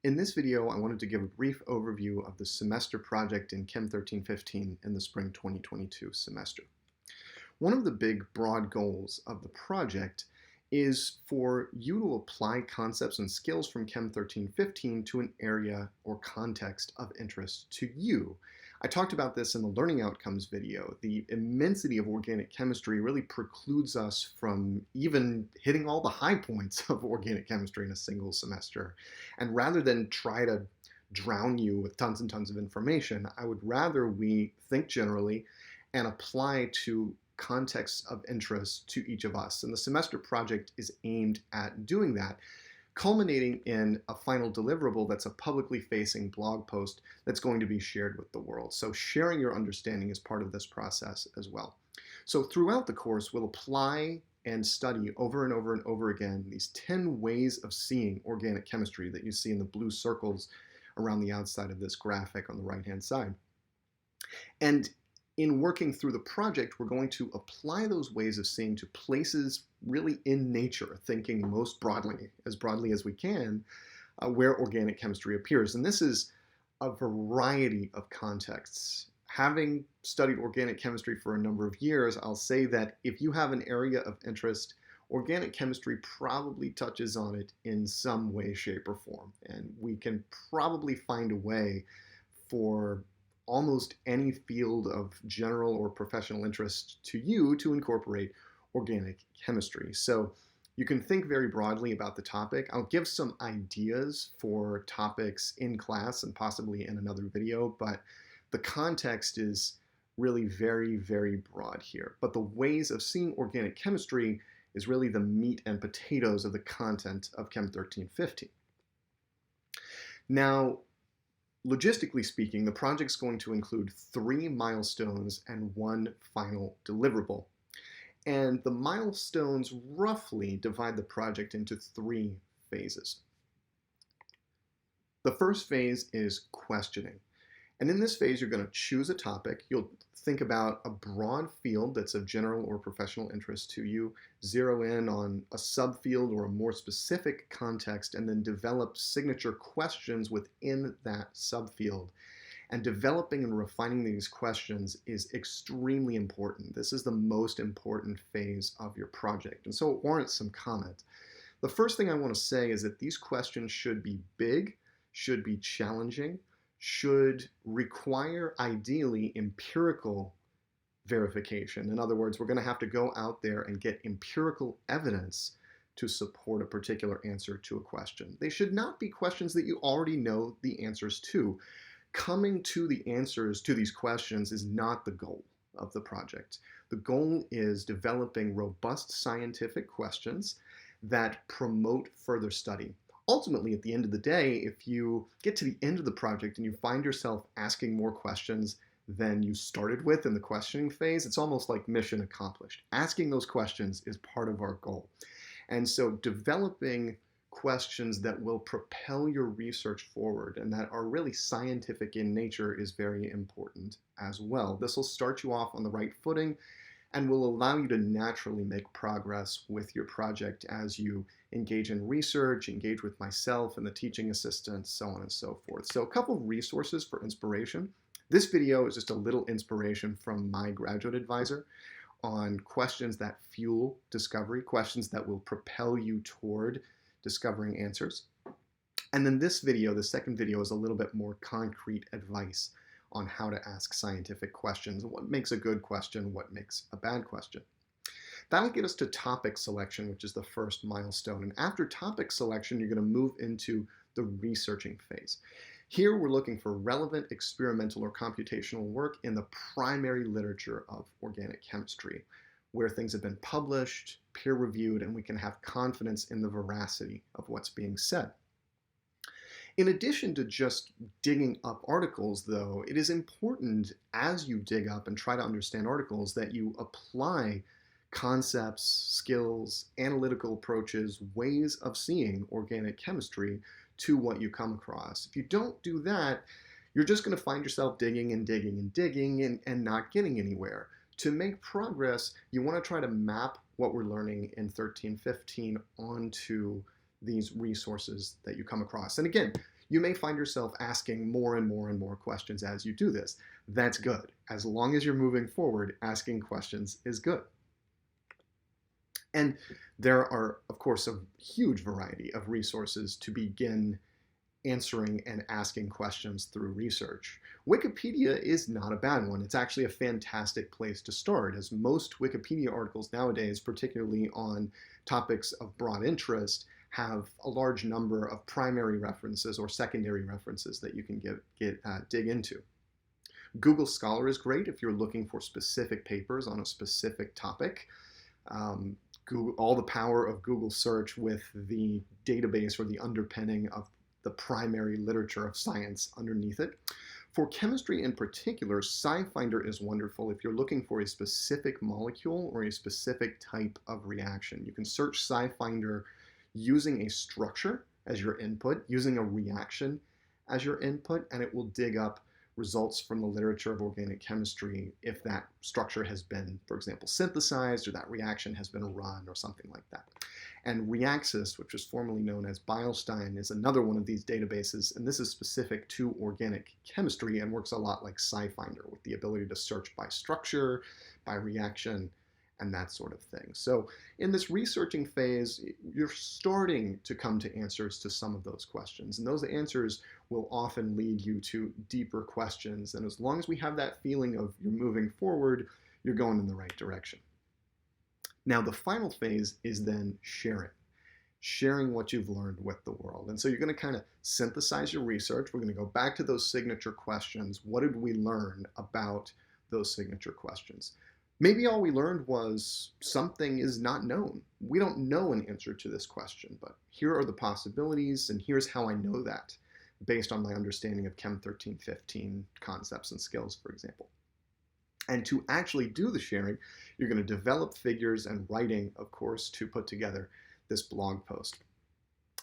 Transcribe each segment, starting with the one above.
In this video, I wanted to give a brief overview of the semester project in Chem 1315 in the spring 2022 semester. One of the big broad goals of the project is for you to apply concepts and skills from Chem 1315 to an area or context of interest to you. I talked about this in the learning outcomes video. The immensity of organic chemistry really precludes us from even hitting all the high points of organic chemistry in a single semester. And rather than try to drown you with tons and tons of information, I would rather we think generally and apply to contexts of interest to each of us. And the semester project is aimed at doing that, culminating in a final deliverable that's a publicly facing blog post that's going to be shared with the world. So sharing your understanding is part of this process as well. So throughout the course, we'll apply and study over and over and over again these 10 ways of seeing organic chemistry that you see in the blue circles around the outside of this graphic on the right-hand side. And in working through the project, we're going to apply those ways of seeing to places really in nature, thinking most broadly as we can, where organic chemistry appears. And this is a variety of contexts. Having studied organic chemistry for a number of years, I'll say that if you have an area of interest, organic chemistry probably touches on it in some way, shape, or form. And we can probably find a way for almost any field of general or professional interest to you to incorporate organic chemistry. So you can think very broadly about the topic. I'll give some ideas for topics in class and possibly in another video, but the context is really very, very broad here. But the ways of seeing organic chemistry is really the meat and potatoes of the content of Chem 1315. Now, logistically speaking, the project's going to include 3 milestones and 1 final deliverable. And the milestones roughly divide the project into 3 phases. The first phase is questioning. And in this phase, you're going to choose a topic. You'll think about a broad field that's of general or professional interest to you, zero in on a subfield or a more specific context, and then develop signature questions within that subfield. And developing and refining these questions is extremely important. This is the most important phase of your project, and so it warrants some comment. The first thing I want to say is that these questions should be big, should be challenging, should require ideally empirical verification. In other words, we're going to have to go out there and get empirical evidence to support a particular answer to a question. They should not be questions that you already know the answers to. Coming to the answers to these questions is not the goal of the project. The goal is developing robust scientific questions that promote further study. Ultimately, at the end of the day, if you get to the end of the project and you find yourself asking more questions than you started with in the questioning phase, it's almost like mission accomplished. Asking those questions is part of our goal. And so developing questions that will propel your research forward and that are really scientific in nature is very important as well. This will start you off on the right footing and will allow you to naturally make progress with your project as you engage in research, engage with myself and the teaching assistants, so on and so forth. So a couple of resources for inspiration. This video is just a little inspiration from my graduate advisor on questions that fuel discovery, questions that will propel you toward discovering answers. And then this video, the second video, is a little bit more concrete advice on how to ask scientific questions, what makes a good question, what makes a bad question. That'll get us to topic selection, which is the first milestone. And after topic selection, you're going to move into the researching phase. Here we're looking for relevant experimental or computational work in the primary literature of organic chemistry, where things have been published, peer-reviewed, and we can have confidence in the veracity of what's being said. In addition to just digging up articles, though, it is important as you dig up and try to understand articles that you apply concepts, skills, analytical approaches, ways of seeing organic chemistry to what you come across. If you don't do that, you're just going to find yourself digging and digging and digging and not getting anywhere. To make progress, you want to try to map what we're learning in 1315 onto these resources that you come across. And again, You may find yourself asking more and more and more questions as you do this. That's good. As long as you're moving forward, asking questions is good. And there are, of course, a huge variety of resources to begin answering and asking questions through research. Wikipedia is not a bad one. It's actually a fantastic place to start, as most Wikipedia articles nowadays, particularly on topics of broad interest, have a large number of primary references or secondary references that you can dig into. Google Scholar is great if you're looking for specific papers on a specific topic. All the power of Google search with the database or the underpinning of the primary literature of science underneath it. For chemistry in particular, SciFinder is wonderful if you're looking for a specific molecule or a specific type of reaction. You can search SciFinder using a structure as your input, using a reaction as your input, and it will dig up results from the literature of organic chemistry if that structure has been, for example, synthesized, or that reaction has been run or something like that. And Reaxys, which was formerly known as Beilstein, is another one of these databases, and this is specific to organic chemistry and works a lot like SciFinder with the ability to search by structure, by reaction, and that sort of thing. So in this researching phase, you're starting to come to answers to some of those questions, and those answers will often lead you to deeper questions. And as long as we have that feeling of you're moving forward, you're going in the right direction. Now, the final phase is then sharing what you've learned with the world. And so you're going to kind of synthesize your research. We're going to go back to those signature questions. What did we learn about those signature questions? Maybe all we learned was something is not known. We don't know an answer to this question, but here are the possibilities, and here's how I know that based on my understanding of Chem 1315 concepts and skills, for example. And to actually do the sharing, you're going to develop figures and writing, of course, to put together this blog post.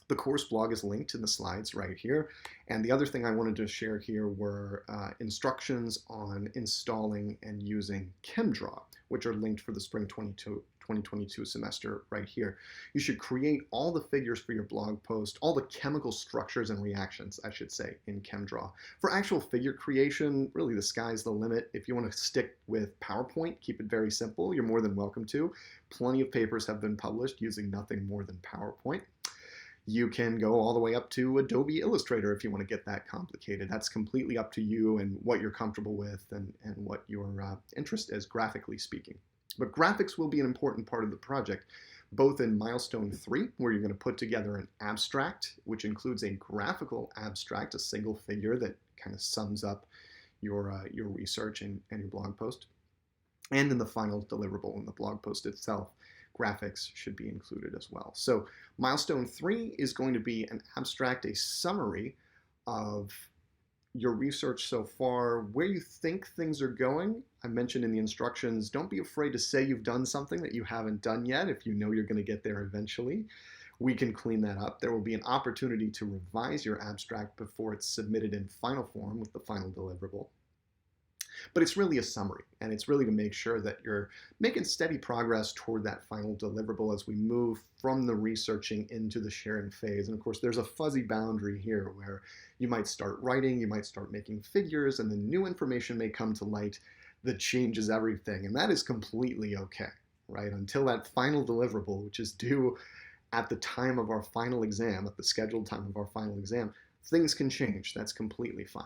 The course blog is linked in the slides right here. And the other thing I wanted to share here were instructions on installing and using ChemDraw, which are linked for the spring 2022 semester right here. You should create all the figures for your blog post, all the chemical structures and reactions, I should say, in ChemDraw. For actual figure creation, really the sky's the limit. If you want to stick with PowerPoint, keep it very simple. You're more than welcome to. Plenty of papers have been published using nothing more than PowerPoint. You can go all the way up to Adobe Illustrator if you want to get that complicated. That's completely up to you and what you're comfortable with and what your interest is, graphically speaking. But graphics will be an important part of the project, both in milestone 3, where you're going to put together an abstract, which includes a graphical abstract, a single figure that kind of sums up your research and your blog post. And in the final deliverable in the blog post itself, graphics should be included as well. So milestone 3 is going to be an abstract, a summary of your research so far, where you think things are going. I mentioned in the instructions, don't be afraid to say you've done something that you haven't done yet if you know you're going to get there eventually. We can clean that up. There will be an opportunity to revise your abstract before it's submitted in final form with the final deliverable. But it's really a summary, and it's really to make sure that you're making steady progress toward that final deliverable as we move from the researching into the sharing phase. And of course, there's a fuzzy boundary here where you might start writing, you might start making figures, and then new information may come to light that changes everything. And that is completely okay, right? Until that final deliverable, which is due at the time of our final exam, at the scheduled time of our final exam, things can change. That's completely fine.